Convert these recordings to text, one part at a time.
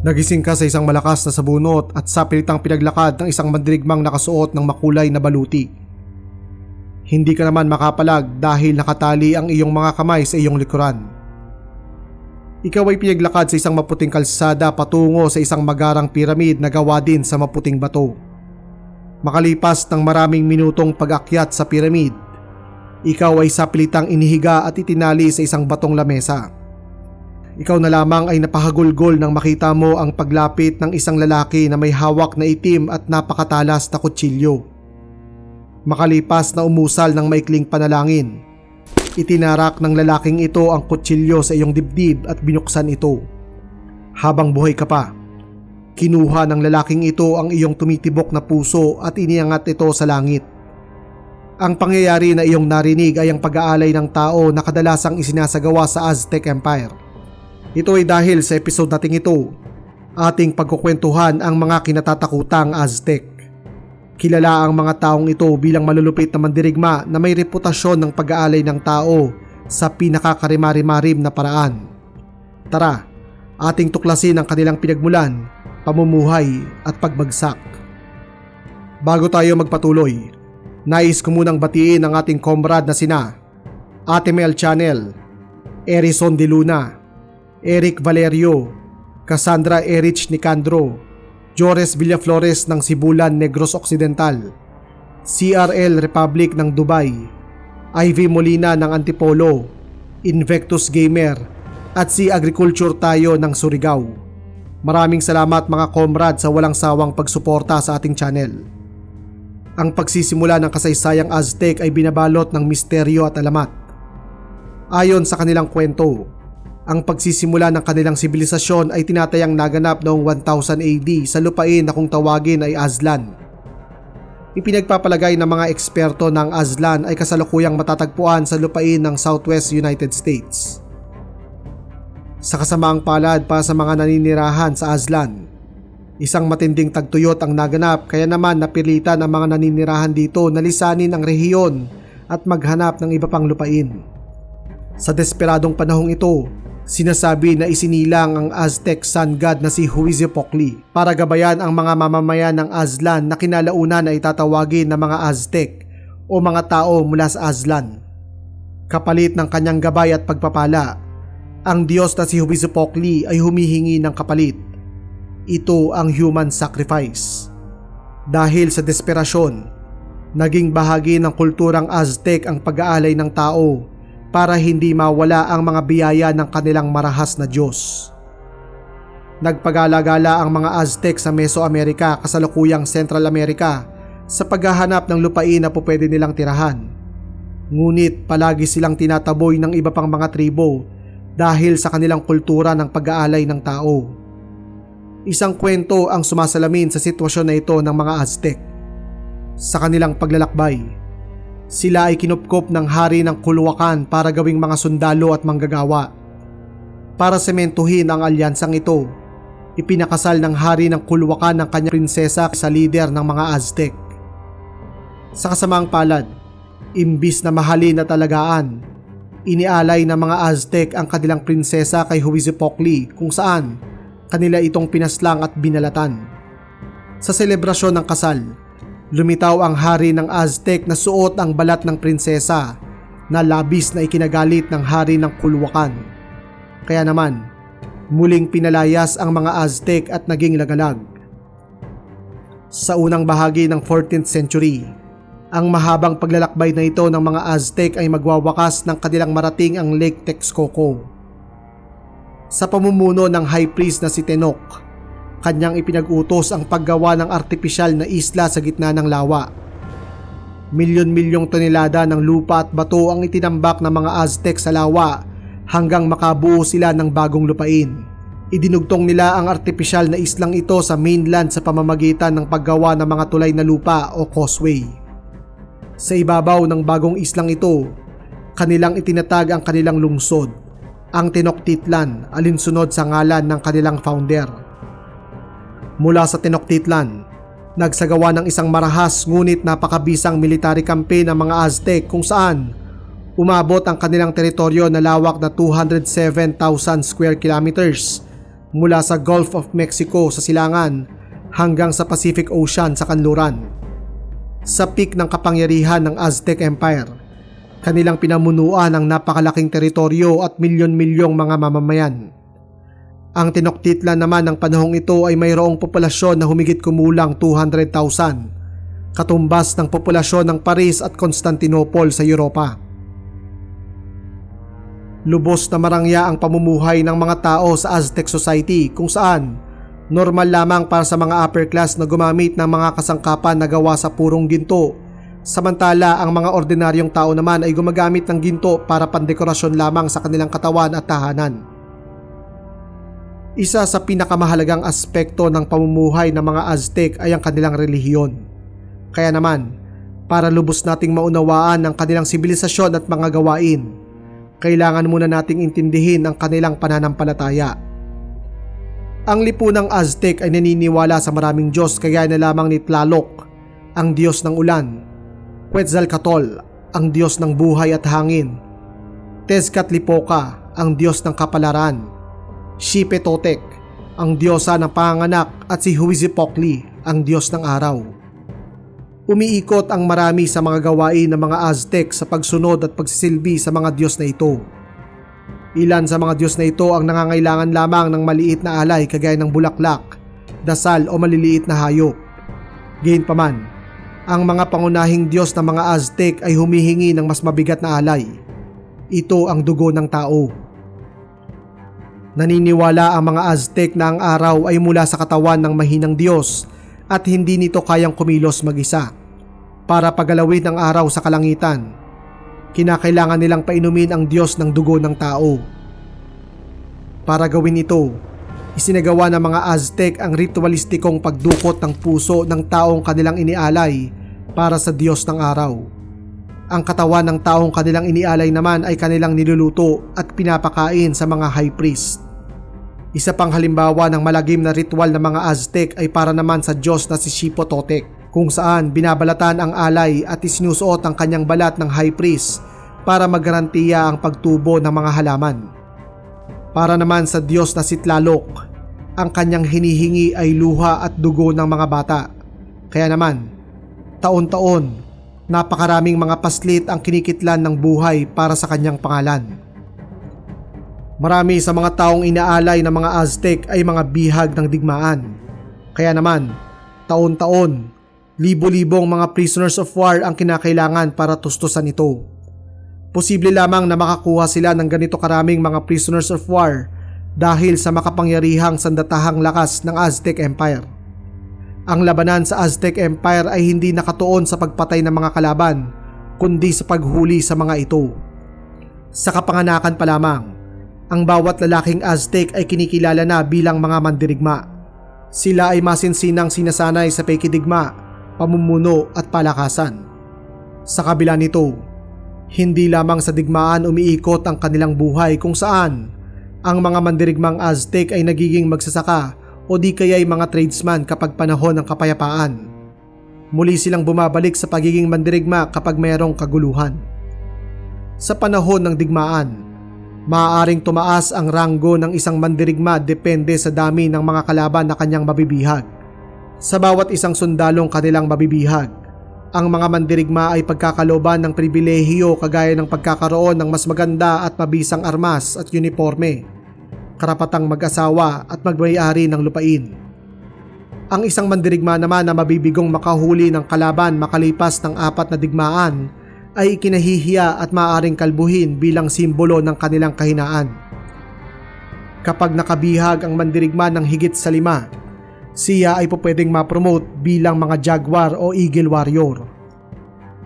Nagising ka sa isang malakas na sabunot at sa pilitang pinaglakad ng isang mandirigmang nakasuot ng makulay na baluti. Hindi ka naman makapalag dahil nakatali ang iyong mga kamay sa iyong likuran. Ikaw ay pinaglakad sa isang maputing kalsada patungo sa isang magarang piramid na gawa din sa maputing bato. Makalipas ng maraming minutong pag-akyat sa piramid, ikaw ay sa pilitang inihiga at itinali sa isang batong lamesa. Ikaw na lamang ay napahagulgol nang makita mo ang paglapit ng isang lalaki na may hawak na itim at napakatalas na kutsilyo. Makalipas na umusal ng maikling panalangin, itinarak ng lalaking ito ang kutsilyo sa iyong dibdib at binuksan ito. Habang buhay ka pa, kinuha ng lalaking ito ang iyong tumitibok na puso at iniangat ito sa langit. Ang pangyayari na iyong narinig ay ang pag-aalay ng tao na kadalasang isinasagawa sa Aztec Empire. Ito ay dahil sa episode nating ito, ating pagkukwentuhan ang mga kinatatakutang Aztec. Kilala ang mga taong ito bilang malulupit na mandirigma na may reputasyon ng pag-aalay ng tao sa pinakakarimari-marim na paraan. Tara, ating tuklasin ang kanilang pinagmulan, pamumuhay at pagbagsak. Bago tayo magpatuloy, nais ko munang batiin ang ating comrade na sina Ate Mel Channel, Erison de Luna, Eric Valerio, Cassandra Erich Nicandro, Jores Villaflores ng Sibulan Negros Occidental, CRL Republic ng Dubai, Ivy Molina ng Antipolo, Invectus Gamer at si Agriculture Tayo ng Surigao. Maraming salamat mga comrade sa walang sawang pagsuporta sa ating channel. Ang pagsisimula ng kasaysayang Aztec ay binabalot ng misteryo at alamat. Ayon sa kanilang kwento, ang pagsisimula ng kanilang sibilisasyon ay tinatayang naganap noong 1000 AD sa lupain na kung tawagin ay Aztlan. Ipinagpapalagay ng mga eksperto na ang Aztlan ay kasalukuyang matatagpuan sa lupain ng Southwest United States. Sa kasamaang palad para sa mga naninirahan sa Aztlan, isang matinding tagtuyot ang naganap kaya naman napilitan ang mga naninirahan dito na lisanin ang rehiyon at maghanap ng iba pang lupain. Sa desperadong panahong ito, sinasabi na isinilang ang Aztec sun god na si Huitzilopochtli para gabayan ang mga mamamayan ng Aztlan na kinalaunan ay tatawagin na mga Aztec o mga tao mula sa Aztlan. Kapalit ng kanyang gabay at pagpapala, ang Diyos na si Huitzilopochtli ay humihingi ng kapalit. Ito ang human sacrifice. Dahil sa desperasyon, naging bahagi ng kulturang Aztec ang pag-aalay ng tao para hindi mawala ang mga biyaya ng kanilang marahas na Diyos. Nagpagala-gala ang mga Aztec sa Mesoamerica kasalukuyang Central America sa paghahanap ng lupain na pupwede nilang tirahan. Ngunit palagi silang tinataboy ng iba pang mga tribo dahil sa kanilang kultura ng pag-aalay ng tao. Isang kwento ang sumasalamin sa sitwasyon na ito ng mga Aztec. Sa kanilang paglalakbay, sila ay kinupkop ng hari ng Culhuacan para gawing mga sundalo at manggagawa. Para sementuhin ang alyansang ito, ipinakasal ng hari ng Culhuacan ng kanyang prinsesa sa lider ng mga Aztec. Sa kasamaang palad, imbis na mahalin at alagaan, inialay ng mga Aztec ang kanilang prinsesa kay Huitzilopochtli kung saan kanila itong pinaslang at binalatan. Sa selebrasyon ng kasal, lumitaw ang hari ng Aztec na suot ang balat ng prinsesa na labis na ikinagalit ng hari ng Culhuacan. Kaya naman, muling pinalayas ang mga Aztec at naging lagalag. Sa unang bahagi ng 14th century, ang mahabang paglalakbay na ito ng mga Aztec ay magwawakas ng kanilang marating ang Lake Texcoco. Sa pamumuno ng high priest na si Tenoch, kanyang ipinag-utos ang paggawa ng artipisyal na isla sa gitna ng lawa. Milyon-milyong tonelada ng lupa at bato ang itinambak ng mga Aztec sa lawa hanggang makabuo sila ng bagong lupain. Idinugtong nila ang artipisyal na islang ito sa mainland sa pamamagitan ng paggawa ng mga tulay na lupa o causeway. Sa ibabaw ng bagong islang ito, kanilang itinatag ang kanilang lungsod, ang Tenochtitlan, alinsunod sa ngalan ng kanilang founder. Mula sa Tenochtitlan, nagsagawa ng isang marahas ngunit napakabisang military campaign ng mga Aztec kung saan umabot ang kanilang teritoryo na lawak na 207,000 square kilometers mula sa Gulf of Mexico sa silangan hanggang sa Pacific Ocean sa kanluran. Sa peak ng kapangyarihan ng Aztec Empire, kanilang pinamunuan ang napakalaking teritoryo at milyon-milyong mga mamamayan. Ang tinoktitlan naman ng panahong ito ay mayroong populasyon na humigit kumulang 200,000, katumbas ng populasyon ng Paris at Constantinople sa Europa. Lubos na marangya ang pamumuhay ng mga tao sa Aztec society kung saan normal lamang para sa mga upper class na gumamit ng mga kasangkapan na gawa sa purong ginto, samantala ang mga ordinaryong tao naman ay gumagamit ng ginto para pandekorasyon lamang sa kanilang katawan at tahanan. Isa sa pinakamahalagang aspekto ng pamumuhay ng mga Aztec ay ang kanilang relihiyon. Kaya naman, para lubos nating maunawaan ang kanilang sibilisasyon at mga gawain, kailangan muna nating intindihin ang kanilang pananampalataya. Ang lipunang Aztec ay naniniwala sa maraming Diyos kagaya na lamang ni Tlaloc, ang Diyos ng ulan, Quetzalcoatl, ang Diyos ng buhay at hangin, Tezcatlipoca, ang Diyos ng kapalaran, Xipetotec, ang Diyosa ng panganganak at si Huitzilopochtli, ang Diyos ng araw. Umiikot ang marami sa mga gawain ng mga Aztec sa pagsunod at pagsisilbi sa mga Diyos na ito. Ilan sa mga Diyos na ito ang nangangailangan lamang ng maliit na alay kagaya ng bulaklak, dasal o maliliit na hayop. Gayunpaman, ang mga pangunahing Diyos ng mga Aztec ay humihingi ng mas mabigat na alay. Ito ang dugo ng tao. Naniniwala ang mga Aztec na ang araw ay mula sa katawan ng mahinang Diyos at hindi nito kayang kumilos mag-isa. Para pagalawin ang araw sa kalangitan, kinakailangan nilang painumin ang Diyos ng dugo ng tao. Para gawin ito, isinagawa ng mga Aztec ang ritualistikong pagdukot ng puso ng taong kanilang inialay para sa Diyos ng araw. Ang katawan ng taong kanilang inialay naman ay kanilang niluluto at pinapakain sa mga high priest. Isa pang halimbawa ng malagim na ritual ng mga Aztec ay para naman sa Diyos na si Xipetotec, kung saan binabalatan ang alay at isinusuot ang kanyang balat ng high priest para magarantiya ang pagtubo ng mga halaman. Para naman sa Diyos na si Tlaloc, ang kanyang hinihingi ay luha at dugo ng mga bata. Kaya naman, taon-taon, napakaraming mga paslit ang kinikitlan ng buhay para sa kanyang pangalan. Marami sa mga taong inaalay ng mga Aztec ay mga bihag ng digmaan. Kaya naman, taon-taon, libo-libong mga prisoners of war ang kinakailangan para tustusan ito. Posible lamang na makakuha sila ng ganito karaming mga prisoners of war dahil sa makapangyarihang sandatahang lakas ng Aztec Empire. Ang labanan sa Aztec Empire ay hindi nakatuon sa pagpatay ng mga kalaban, kundi sa paghuli sa mga ito. Sa kapanganakan pa lamang, ang bawat lalaking Aztec ay kinikilala na bilang mga mandirigma. Sila ay masinsinang sinasanay sa pakikidigma, pamumuno at palakasan. Sa kabila nito, hindi lamang sa digmaan umiikot ang kanilang buhay kung saan ang mga mandirigmang Aztec ay nagiging magsasaka o di kaya'y mga tradesman kapag panahon ng kapayapaan. Muli silang bumabalik sa pagiging mandirigma kapag mayroong kaguluhan. Sa panahon ng digmaan, maaaring tumaas ang ranggo ng isang mandirigma depende sa dami ng mga kalaban na kanyang mabibihag. Sa bawat isang sundalong kanilang mabibihag, ang mga mandirigma ay pagkakaloban ng pribilehiyo kagaya ng pagkakaroon ng mas maganda at mabisang armas at uniforme, karapatang mag-asawa at magmay-ari ng lupain. Ang isang mandirigma naman na mabibigong makahuli ng kalaban makalipas ng 4 na digmaan ay ikinahihiya at maaaring kalbuhin bilang simbolo ng kanilang kahinaan. Kapag nakabihag ang mandirigma ng higit sa 5, siya ay pwedeng ma-promote bilang mga jaguar o eagle warrior.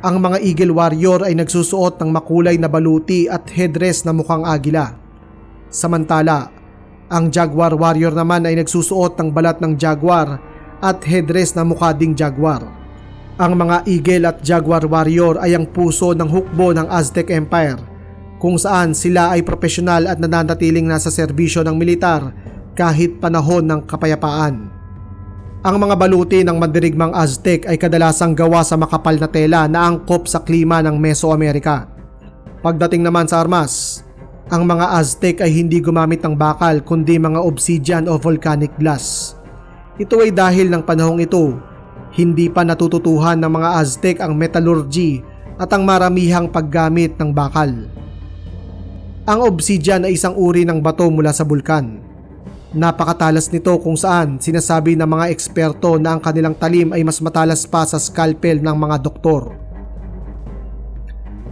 Ang mga eagle warrior ay nagsusuot ng makulay na baluti at headdress na mukhang agila. Samantala, ang jaguar warrior naman ay nagsusuot ng balat ng jaguar at headdress na mukha ding jaguar. Ang mga eagle at jaguar warrior ay ang puso ng hukbo ng Aztec Empire, kung saan sila ay profesional at nananatiling nasa serbisyo ng militar kahit panahon ng kapayapaan. Ang mga baluti ng mandirigmang Aztec ay kadalasang gawa sa makapal na tela na angkop sa klima ng Mesoamerica. Pagdating naman sa armas, Ang mga Aztec ay hindi gumamit ng bakal kundi mga obsidian o volcanic glass. Ito ay dahil ng panahong ito, hindi pa natututuhan ng mga Aztec ang metallurgy at ang maramihang paggamit ng bakal. Ang obsidian ay isang uri ng bato mula sa bulkan. Napakatalas nito kung saan sinasabi ng mga eksperto na ang kanilang talim ay mas matalas pa sa scalpel ng mga doktor.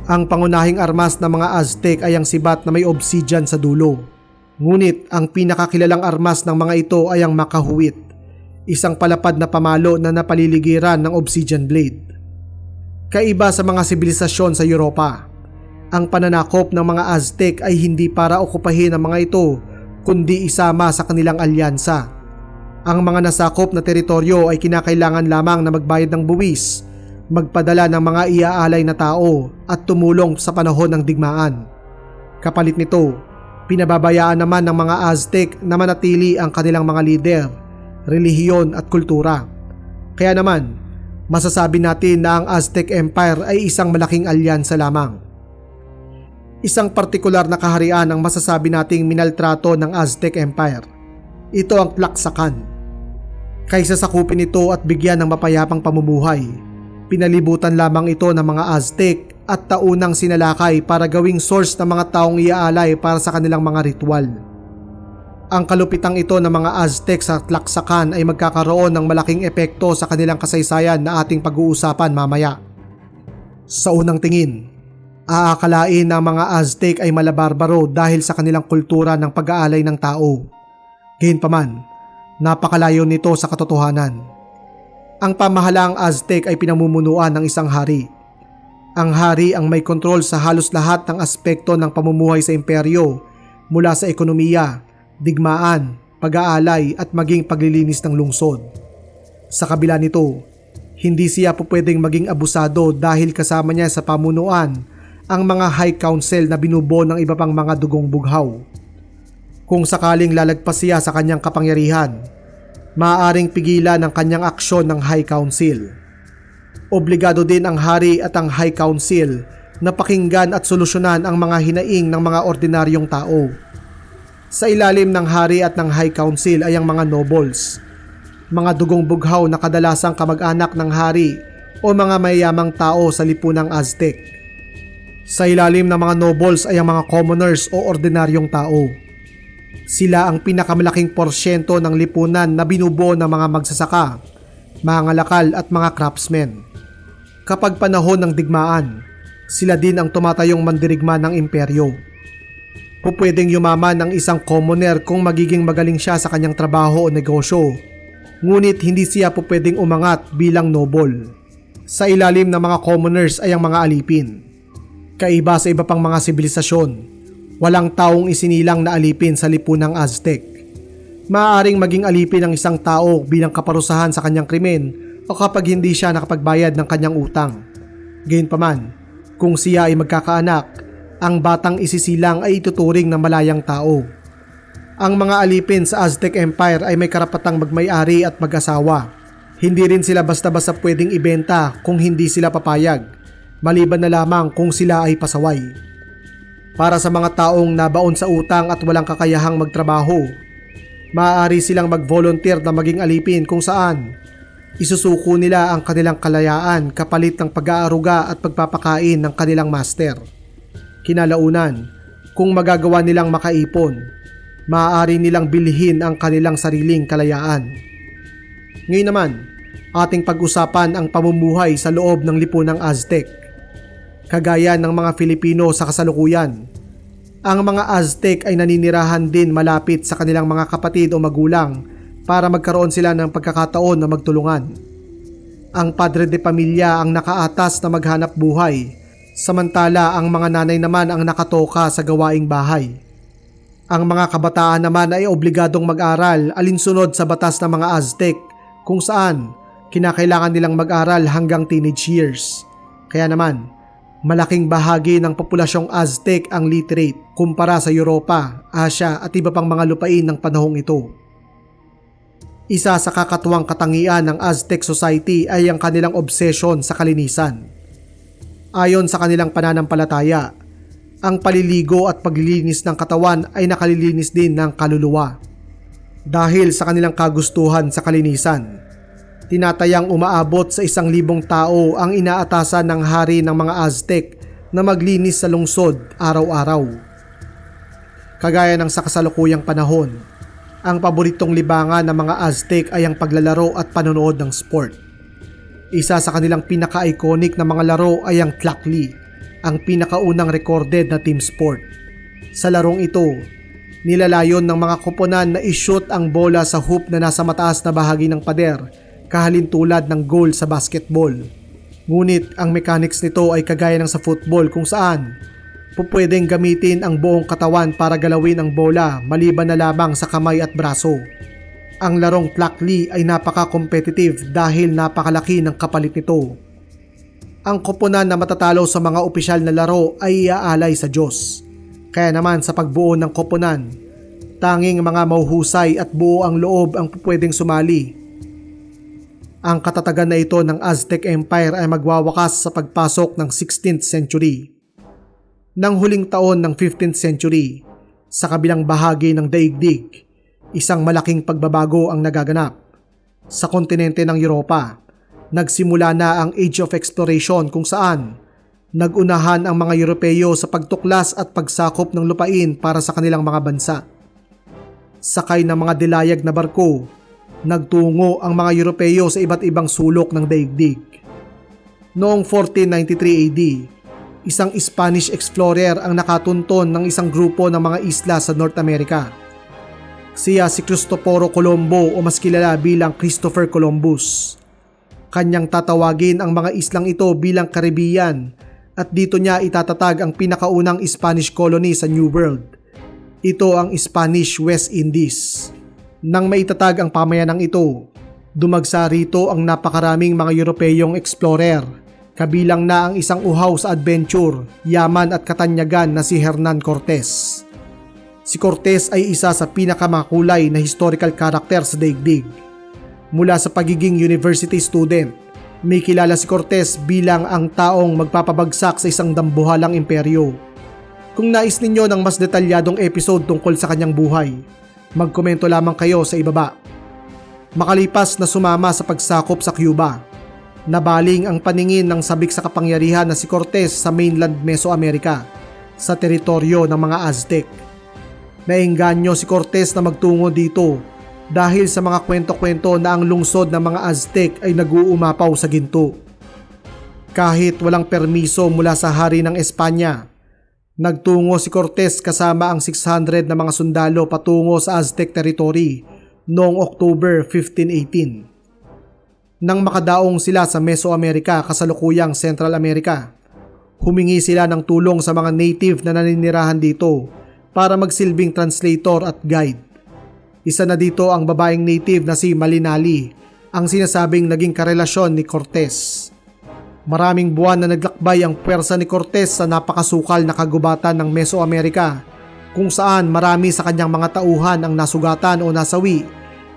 Ang pangunahing armas ng mga Aztec ay ang sibat na may obsidian sa dulo. Ngunit ang pinakakilalang armas ng mga ito ay ang makahuwit, isang palapad na pamalo na napaliligiran ng obsidian blade. Kaiba sa mga sibilisasyon sa Europa, ang pananakop ng mga Aztec ay hindi para okupahin ang mga ito kundi isama sa kanilang alyansa. Ang mga nasakop na teritoryo ay kinakailangan lamang na magbayad ng buwis, magpadala ng mga iaalay na tao at tumulong sa panahon ng digmaan. Kapalit nito, pinababayaan naman ng mga Aztec na manatili ang kanilang mga lider, relihiyon at kultura. Kaya naman, masasabi natin na ang Aztec Empire ay isang malaking alyansa lamang. Isang partikular na kaharian ang masasabi nating minaltrato ng Aztec Empire. Ito ang Tlaxcalan. Kaysa sakupin ito at bigyan ng mapayapang pamumuhay, pinalibutan lamang ito ng mga Aztec at taunang sinalakay para gawing source ng mga taong iaalay para sa kanilang mga ritual. Ang kalupitang ito ng mga Aztec sa Tlaxcalan ay magkakaroon ng malaking epekto sa kanilang kasaysayan na ating pag-uusapan mamaya. Sa unang tingin, aakalain na ang mga Aztec ay malabarbaro dahil sa kanilang kultura ng pag-aalay ng tao. Gayunpaman, napakalayo nito sa katotohanan. Ang pamahalaang Aztec ay pinamumunuan ng isang hari. Ang hari ang may kontrol sa halos lahat ng aspekto ng pamumuhay sa imperyo, mula sa ekonomiya, digmaan, pag-aalay at maging paglilinis ng lungsod. Sa kabila nito, hindi siya pwedeng maging abusado dahil kasama niya sa pamunuan ang mga High Council na binubuo ng iba pang mga dugong bughaw. Kung sakaling lalagpas siya sa kanyang kapangyarihan, maaaring pigilan ang kanyang aksyon ng High Council. Obligado din ang hari at ang High Council na pakinggan at solusyonan ang mga hinaing ng mga ordinaryong tao. Sa ilalim ng hari at ng High Council ay ang mga nobles, mga dugong bughaw na kadalasang kamag-anak ng hari o mga mayayamang tao sa lipunang Aztec. Sa ilalim ng mga nobles ay ang mga commoners o ordinaryong tao. Sila ang pinakamalaking porsyento ng lipunan na binubuo ng mga magsasaka, mga ngalakal at mga craftsmen. Kapag panahon ng digmaan, sila din ang tumatayong mandirigma ng imperyo. Pupwedeng yumaman ang isang commoner kung magiging magaling siya sa kanyang trabaho o negosyo, ngunit hindi siya pupwedeng umangat bilang noble. Sa ilalim ng mga commoners ay ang mga alipin. Kaiba sa iba pang mga sibilisasyon, walang taong isinilang na alipin sa lipunang Aztec. Maaaring maging alipin ang isang tao bilang kaparusahan sa kanyang krimen o kapag hindi siya nakapagbayad ng kanyang utang. Gayunpaman, kung siya ay magkakaanak, ang batang isisilang ay ituturing na malayang tao. Ang mga alipin sa Aztec Empire ay may karapatang magmay-ari at mag-asawa. Hindi rin sila basta-basta pwedeng ibenta kung hindi sila papayag, maliban na lamang kung sila ay pasaway. Para sa mga taong nabaon sa utang at walang kakayahang magtrabaho, maaari silang mag-volunteer na maging alipin kung saan isusuko nila ang kanilang kalayaan kapalit ng pag-aaruga at pagpapakain ng kanilang master. Kinalaunan, kung magagawa nilang makaipon, maaari nilang bilhin ang kanilang sariling kalayaan. Ngayon naman, ating pag-usapan ang pamumuhay sa loob ng lipunang Aztec. Kagaya ng mga Filipino sa kasalukuyan, ang mga Aztec ay naninirahan din malapit sa kanilang mga kapatid o magulang para magkaroon sila ng pagkakataon na magtulungan. Ang padre de pamilya ang nakaatas na maghanap buhay, samantala ang mga nanay naman ang nakatoka sa gawaing bahay. Ang mga kabataan naman ay obligadong mag-aral alinsunod sa batas ng mga Aztec kung saan kinakailangan nilang mag-aral hanggang teenage years. Kaya naman, malaking bahagi ng populasyong Aztec ang literate kumpara sa Europa, Asia at iba pang mga lupain ng panahong ito. Isa sa kakatuwang katangian ng Aztec society ay ang kanilang obsession sa kalinisan. Ayon sa kanilang pananampalataya, Ang paliligo at paglilinis ng katawan ay nakalilinis din ng kaluluwa. Dahil sa kanilang kagustuhan sa kalinisan, tinatayang umaabot sa 1,000 tao ang inaatasan ng hari ng mga Aztec na maglinis sa lungsod araw-araw. Kagaya ng sa kasalukuyang panahon, ang paboritong libangan ng mga Aztec ay ang paglalaro at panonood ng sport. Isa sa kanilang pinaka-iconic na mga laro ay ang Tlakli, ang pinakaunang recorded na team sport. Sa larong ito, nilalayon ng mga koponan na i-shoot ang bola sa hoop na nasa mataas na bahagi ng pader, kahalintulad ng goal sa basketball. Ngunit ang mechanics nito ay kagaya ng sa football kung saan pupwedeng gamitin ang buong katawan para galawin ang bola maliban na lamang sa kamay at braso. Ang larong Tlakli ay napaka-competitive dahil napakalaki ng kapalit nito. Ang koponan na matatalo sa mga opisyal na laro ay iaalay sa Diyos. Kaya naman sa pagbuo ng koponan, tanging mga mahuhusay at buo ang loob ang pupwedeng sumali. Ang katatagan na ito ng Aztec Empire ay magwawakas sa pagpasok ng 16th century. Nang huling taon ng 15th century, sa kabilang bahagi ng daigdig, isang malaking pagbabago ang nagaganap. Sa kontinente ng Europa, nagsimula na ang Age of Exploration kung saan nagunahan ang mga Europeo sa pagtuklas at pagsakop ng lupain para sa kanilang mga bansa. Sakay ng mga dilayag na barko, nagtungo ang mga Europeo sa iba't ibang sulok ng daigdig. Noong 1493 AD, isang Spanish explorer ang nakatunton ng isang grupo ng mga isla sa North America. Siya si Cristoforo Colombo o mas kilala bilang Christopher Columbus. Kanyang tatawagin ang mga islang ito bilang Caribbean at dito niya itatatag ang pinakaunang Spanish colony sa New World. Ito ang Spanish West Indies. Nang maitatag ang pamayanang ito, dumagsa rito ang napakaraming mga Europeyong explorer, kabilang na ang isang uhaw sa adventure, yaman at katanyagan na si Hernan Cortes. Si Cortes ay isa sa pinakamakulay na historical character sa daigdig. Mula sa pagiging university student, may kilala si Cortes bilang ang taong magpapabagsak sa isang dambuhalang imperyo. Kung nais ninyo ng mas detalyadong episode tungkol sa kanyang buhay, magkomento lamang kayo sa ibaba. Makalipas na sumama sa pagsakop sa Cuba, nabaling ang paningin ng sabik sa kapangyarihan na si Cortes sa mainland Mesoamerica, sa teritoryo ng mga Aztec. Naengganyo si Cortes na magtungo dito dahil sa mga kwento-kwento na ang lungsod ng mga Aztec ay nag-uumapaw sa ginto. Kahit walang permiso mula sa hari ng Espanya, nagtungo si Cortes kasama ang 600 na mga sundalo patungo sa Aztec territory noong October 1518. Nang makadaong sila sa Mesoamerica kasalukuyang Central America, humingi sila ng tulong sa mga native na naninirahan dito para magsilbing translator at guide. Isa na dito ang babaeng native na si Malinali, ang sinasabing naging karelasyon ni Cortes. Maraming buwan na naglakbay ang puwersa ni Cortes sa napakasukal na kagubatan ng Mesoamerica, kung saan marami sa kanyang mga tauhan ang nasugatan o nasawi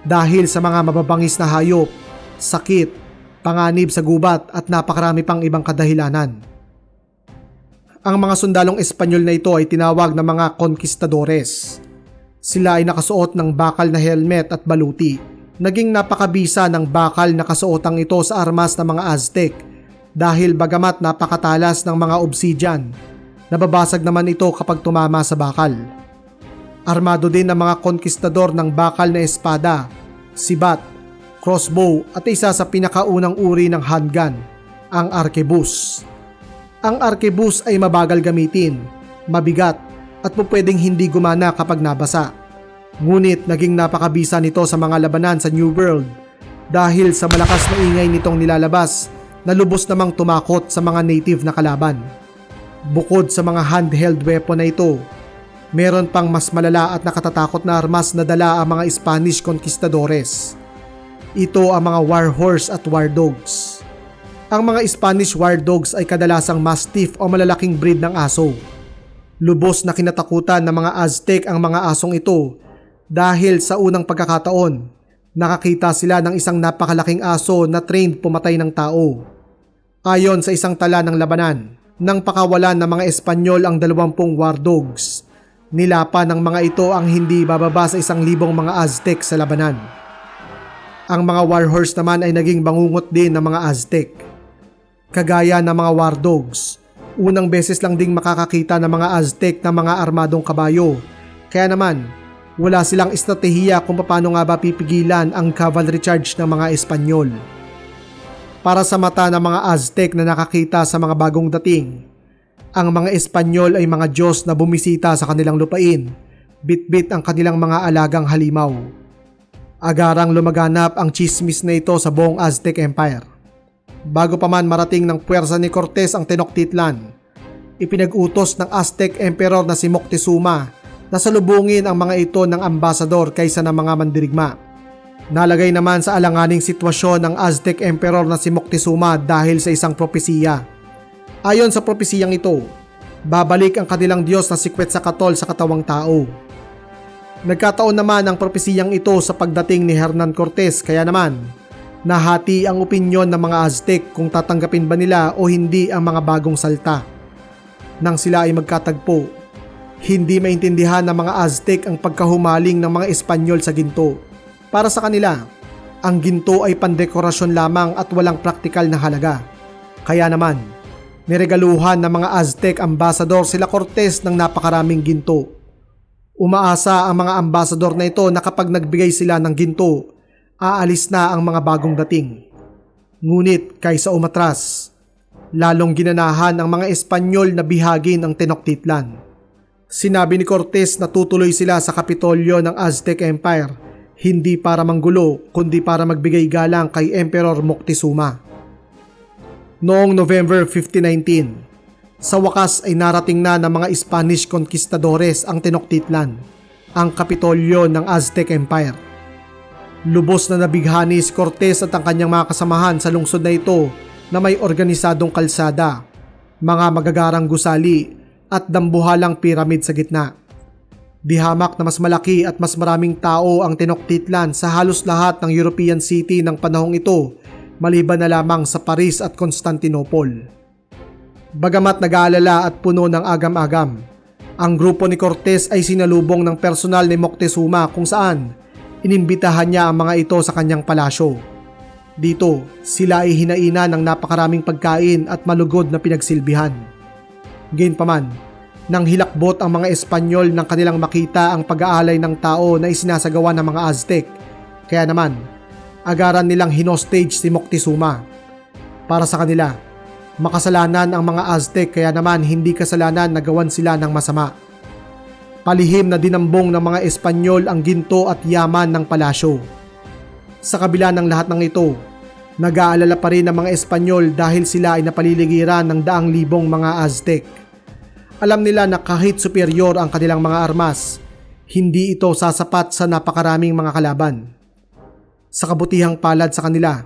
dahil sa mga mababangis na hayop, sakit, panganib sa gubat at napakarami pang ibang kadahilanan. Ang mga sundalong Espanyol na ito ay tinawag na mga conquistadores. Sila ay nakasuot ng bakal na helmet at baluti. Naging napakabisa ng bakal na kasuotang ito sa armas ng mga Aztec dahil bagamat napakatalas ng mga obsidian, nababasag naman ito kapag tumama sa bakal. Armado din ang mga conquistador ng bakal na espada, sibat, crossbow at isa sa pinakaunang uri ng handgun, ang arquebus. Ang arquebus ay mabagal gamitin, mabigat at pwedeng hindi gumana kapag nabasa. Ngunit naging napakabisa nito sa mga labanan sa New World dahil sa malakas na ingay nitong nilalabas na lubos namang tumakot sa mga native na kalaban. Bukod sa mga handheld weapon na ito, meron pang mas malala at nakatatakot na armas na dala ang mga Spanish conquistadores. Ito ang mga war horse at war dogs. Ang mga Spanish war dogs ay kadalasang mastiff o malalaking breed ng aso. Lubos na kinatakutan ng mga Aztec ang mga asong ito dahil sa unang pagkakataon, nakakita sila ng isang napakalaking aso na trained pumatay ng tao. Ayon sa isang tala ng labanan, Nang pakawalan ng mga Espanyol ang 20 war dogs, nilapan ng mga ito ang hindi bababa sa 1,000 mga Aztec sa labanan. Ang mga war horse naman ay naging bangungot din ng mga Aztec. Kagaya ng mga war dogs, unang beses lang ding makakakita ng mga Aztec ng mga armadong kabayo. Kaya naman, wala silang estratehiya kung paano nga ba pipigilan ang cavalry charge ng mga Espanyol. Para sa mata ng mga Aztec na nakakita sa mga bagong dating, ang mga Espanyol ay mga Diyos na bumisita sa kanilang lupain, bitbit ang kanilang mga alagang halimaw. Agarang lumaganap ang chismis na ito sa buong Aztec Empire. Bago pa man marating ng puwersa ni Cortez ang Tenochtitlan, ipinag-utos ng Aztec Emperor na si Moctezuma na salubungin ang mga ito ng ambasador kaysa ng mga mandirigma. Nalagay naman sa alanganing sitwasyon ng Aztec Emperor na si Moctezuma dahil sa isang propesiya. Ayon sa propesiyang ito, babalik ang kanilang Diyos na si Quetzalcoatl sa katawang tao. Nagkataon naman ang propesiyang ito sa pagdating ni Hernan Cortez, kaya naman nahati ang opinyon ng mga Aztec kung tatanggapin ba nila o hindi ang mga bagong salta. Nang sila ay magkatagpo, hindi maintindihan ng mga Aztec ang pagkahumaling ng mga Espanyol sa ginto. Para sa kanila, ang ginto ay pandekorasyon lamang at walang praktikal na halaga. Kaya naman, niregaluhan ng mga Aztec ambassador sila Cortez ng napakaraming ginto. Umaasa ang mga ambasador na ito na kapag nagbigay sila ng ginto, aalis na ang mga bagong dating. Ngunit kaysa umatras, lalong ginanahan ng mga Espanyol na bihagin ang Tenochtitlan. Sinabi ni Cortez na tutuloy sila sa Kapitolyo ng Aztec Empire, hindi para manggulo kundi para magbigay galang kay Emperor Moctezuma. Noong November 1519, sa wakas ay narating na ng mga Spanish conquistadores ang Tenochtitlan, ang Kapitolyo ng Aztec Empire. Lubos na nabighani si Cortez at ang kanyang mga kasamahan sa lungsod na ito na may organisadong kalsada, mga magagarang gusali at dambuhalang piramid sa gitna. Dihamak na mas malaki at mas maraming tao ang Tenochtitlan sa halos lahat ng European city ng panahong ito, maliban na lamang sa Paris at Constantinople. Bagamat nag-aalala at puno ng agam-agam, ang grupo ni Cortez ay sinalubong ng personal ni Moctezuma kung saan inimbitahan niya ang mga ito sa kanyang palasyo. Dito, sila ay hinaina ng napakaraming pagkain at malugod na pinagsilbihan. Gayunpaman, nang hilakbot ang mga Espanyol nang kanilang makita ang pag-aalay ng tao na isinasagawa ng mga Aztec, kaya naman, agaran nilang hinostage si Moctezuma. Para sa kanila, makasalanan ang mga Aztec kaya naman hindi kasalanan na gawan sila ng masama. Palihim na dinambong ng mga Espanyol ang ginto at yaman ng palasyo. Sa kabila ng lahat ng ito, nag-aalala pa rin ang mga Espanyol dahil sila ay napaliligiran ng daang libong mga Aztec. Alam nila na kahit superior ang kanilang mga armas, hindi ito sasapat sa napakaraming mga kalaban. Sa kabutihang palad sa kanila,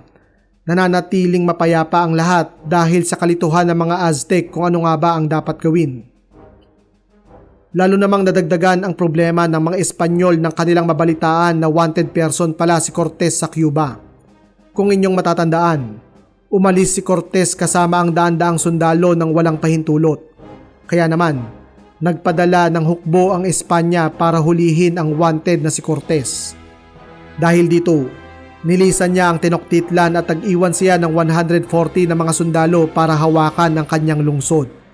nananatiling mapayapa ang lahat dahil sa kalituhan ng mga Aztec kung ano nga ba ang dapat gawin. Lalo namang nadagdagan ang problema ng mga Espanyol ng kanilang mabalitaan na wanted person pala si Cortez sa Cuba. Kung inyong matatandaan, umalis si Cortez kasama ang daan-daang sundalo ng walang pahintulot. Kaya naman, nagpadala ng hukbo ang Espanya para hulihin ang wanted na si Cortez. Dahil dito, nilisan niya ang Tenochtitlan at nag-iwan siya ng 140 na mga sundalo para hawakan ang kanyang lungsod.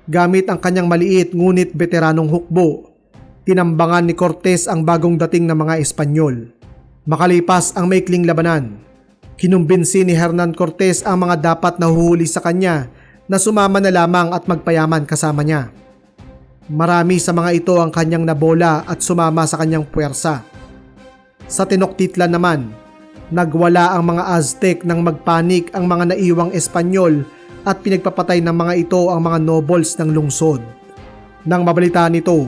Gamit ang kanyang maliit ngunit veteranong hukbo, tinambangan ni Cortez ang bagong dating ng mga Espanyol. Makalipas ang maikling labanan, kinumbinsi ni Hernan Cortez ang mga dapat nahuhuli sa kanya na sumama na lamang at magpayaman kasama niya. Marami sa mga ito ang kanyang nabola at sumama sa kanyang puwersa. Sa Tenochtitlan naman, nagwala ang mga Aztec nang magpanik ang mga naiwang Espanyol at pinagpapatay ng mga ito ang mga nobles ng lungsod. Nang mabalita nito,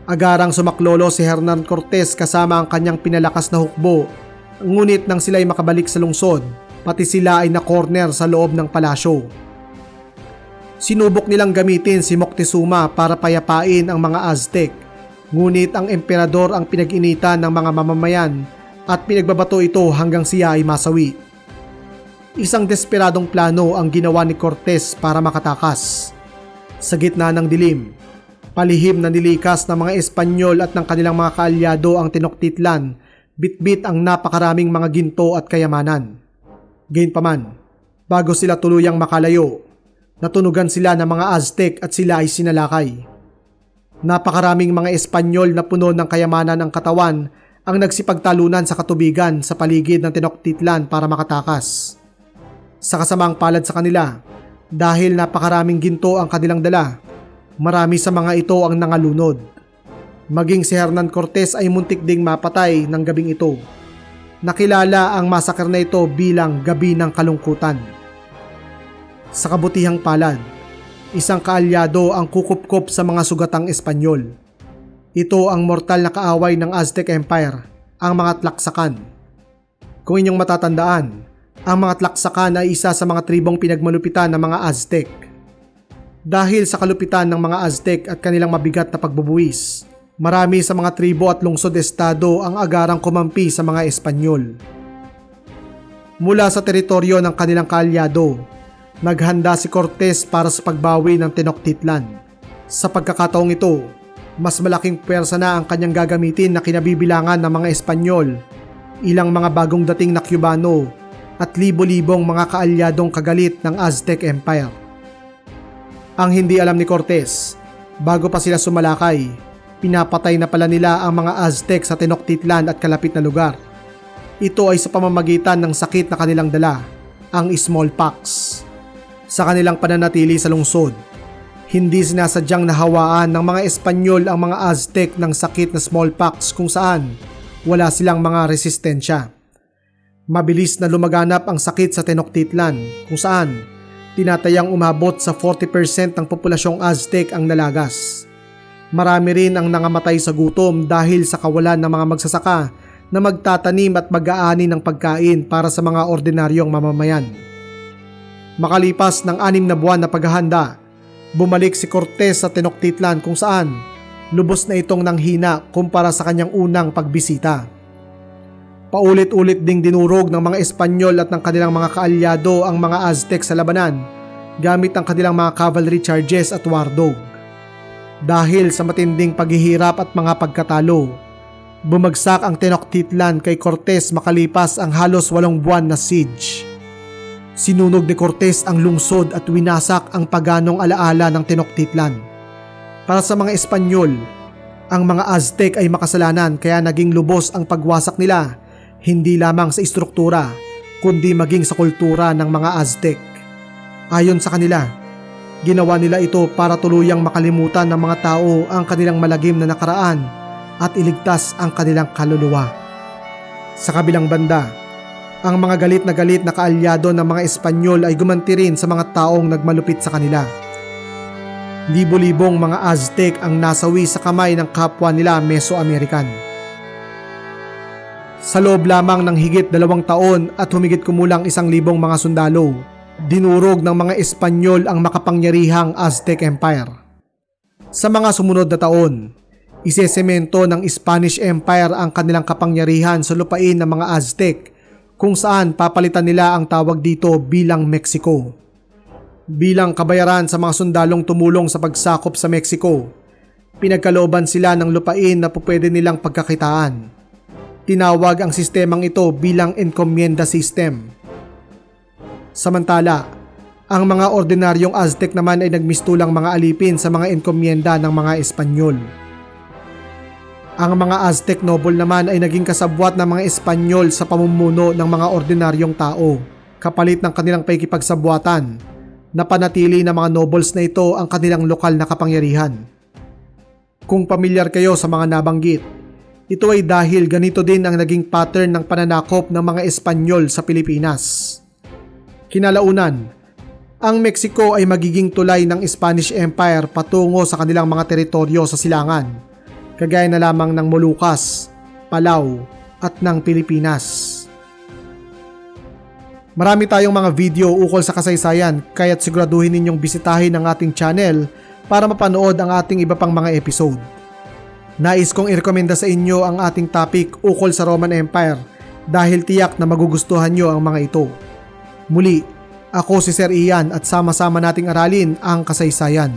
agarang sumaklolo si Hernan Cortez kasama ang kanyang pinalakas na hukbo. Ngunit nang sila ay makabalik sa lungsod, pati sila ay na-corner sa loob ng palasyo. Sinubok nilang gamitin si Moctezuma para payapain ang mga Aztec, ngunit ang emperador ang pinag-initan ng mga mamamayan at pinagbabato ito hanggang siya ay masawi. Isang desperadong plano ang ginawa ni Cortez para makatakas. Sa gitna ng dilim, palihim na nilikas ng mga Espanyol at ng kanilang mga kaalyado ang Tenochtitlan, bitbit ang napakaraming mga ginto at kayamanan. Gayunpaman, bago sila tuluyang makalayo, natunugan sila ng mga Aztec at sila ay sinalakay. Napakaraming mga Espanyol na puno ng kayamanan ng katawan ang nagsipagtalunan sa katubigan sa paligid ng Tenochtitlan para makatakas. Sa kasamang palad sa kanila, dahil napakaraming ginto ang kanilang dala, marami sa mga ito ang nangalunod. Maging si Hernan Cortez ay muntik ding mapatay ng gabing ito. Nakilala ang massacre na ito bilang Gabi ng Kalungkutan. Sa kabutihang palad, isang kaalyado ang kukupkop sa mga sugatang Espanyol. Ito ang mortal na kaaway ng Aztec Empire, ang mga Tlaxcalan. Kung inyong matatandaan, ang mga Tlaxcalan ay isa sa mga tribong pinagmalupitan ng mga Aztec. Dahil sa kalupitan ng mga Aztec at kanilang mabigat na pagbubuwis, marami sa mga tribo at lungsod-estado ang agarang kumampi sa mga Espanyol. Mula sa teritoryo ng kanilang kaalyado, naghanda si Cortez para sa pagbawi ng Tenochtitlan. Sa pagkakataong ito, mas malaking pwersa na ang kanyang gagamitin na kinabibilangan ng mga Espanyol, ilang mga bagong dating na Cubano at libo-libong mga kaalyadong kagalit ng Aztec Empire. Ang hindi alam ni Cortez, bago pa sila sumalakay, pinapatay na pala nila ang mga Aztec sa Tenochtitlan at kalapit na lugar. Ito ay sa pamamagitan ng sakit na kanilang dala, ang smallpox. Sa kanilang pananatili sa lungsod, hindi sinasadyang nahawaan ng mga Espanyol ang mga Aztec ng sakit na smallpox kung saan wala silang mga resistensya. Mabilis na lumaganap ang sakit sa Tenochtitlan kung saan tinatayang umabot sa 40% ng populasyong Aztec ang nalagas. Marami rin ang nangamatay sa gutom dahil sa kawalan ng mga magsasaka na magtatanim at mag-aani ng pagkain para sa mga ordinaryong mamamayan. Makalipas ng 6 na buwan na paghahanda, bumalik si Cortez sa Tenochtitlan kung saan lubos na itong nanghina kumpara sa kanyang unang pagbisita. Paulit-ulit ding dinurog ng mga Espanyol at ng kanilang mga kaalyado ang mga Aztec sa labanan gamit ang kanilang mga cavalry charges at war dog. Dahil sa matinding paghihirap at mga pagkatalo, bumagsak ang Tenochtitlan kay Cortez makalipas ang halos 8 buwan na siege. Sinunog ni Cortez ang lungsod at winasak ang paganong alaala ng Tenochtitlan. Para sa mga Espanyol, ang mga Aztec ay makasalanan kaya naging lubos ang pagwasak nila, hindi lamang sa istruktura, kundi maging sa kultura ng mga Aztec. Ayon sa kanila, ginawa nila ito para tuluyang makalimutan ng mga tao ang kanilang malagim na nakaraan at iligtas ang kanilang kaluluwa. Sa kabilang banda, ang mga galit na kaalyado ng mga Espanyol ay gumanti rin sa mga taong nagmalupit sa kanila. Libo-libong mga Aztec ang nasawi sa kamay ng kapwa nila Mesoamerican. Sa loob lamang ng higit 2 taon at humigit kumulang 1,000 mga sundalo, dinurog ng mga Espanyol ang makapangyarihang Aztec Empire. Sa mga sumunod na taon, isesemento ng Spanish Empire ang kanilang kapangyarihan sa lupain ng mga Aztec kung saan papalitan nila ang tawag dito bilang Mexico. Bilang kabayaran sa mga sundalong tumulong sa pagsakop sa Mexico, pinagkalooban sila ng lupain na pupwede nilang pagkakitaan. Tinawag ang sistemang ito bilang encomienda system. Samantala, ang mga ordinaryong Aztec naman ay nagmistulang mga alipin sa mga encomienda ng mga Espanyol. Ang mga Aztec noble naman ay naging kasabwat ng mga Espanyol sa pamumuno ng mga ordinaryong tao, kapalit ng kanilang pakikipagsabwatan. Napanatili ng mga nobles na ito ang kanilang lokal na kapangyarihan. Kung pamilyar kayo sa mga nabanggit, ito ay dahil ganito din ang naging pattern ng pananakop ng mga Espanyol sa Pilipinas. Kinalaunan, ang Mexico ay magiging tulay ng Spanish Empire patungo sa kanilang mga teritoryo sa silangan, kagaya na lamang ng Molucas, Palau at ng Pilipinas. Marami tayong mga video ukol sa kasaysayan kaya't siguraduhin ninyong bisitahin ang ating channel para mapanood ang ating iba pang mga episode. Nais kong irekomenda sa inyo ang ating topic ukol sa Roman Empire dahil tiyak na magugustuhan nyo ang mga ito. Muli, ako si Sir Ian at sama-sama nating aralin ang kasaysayan.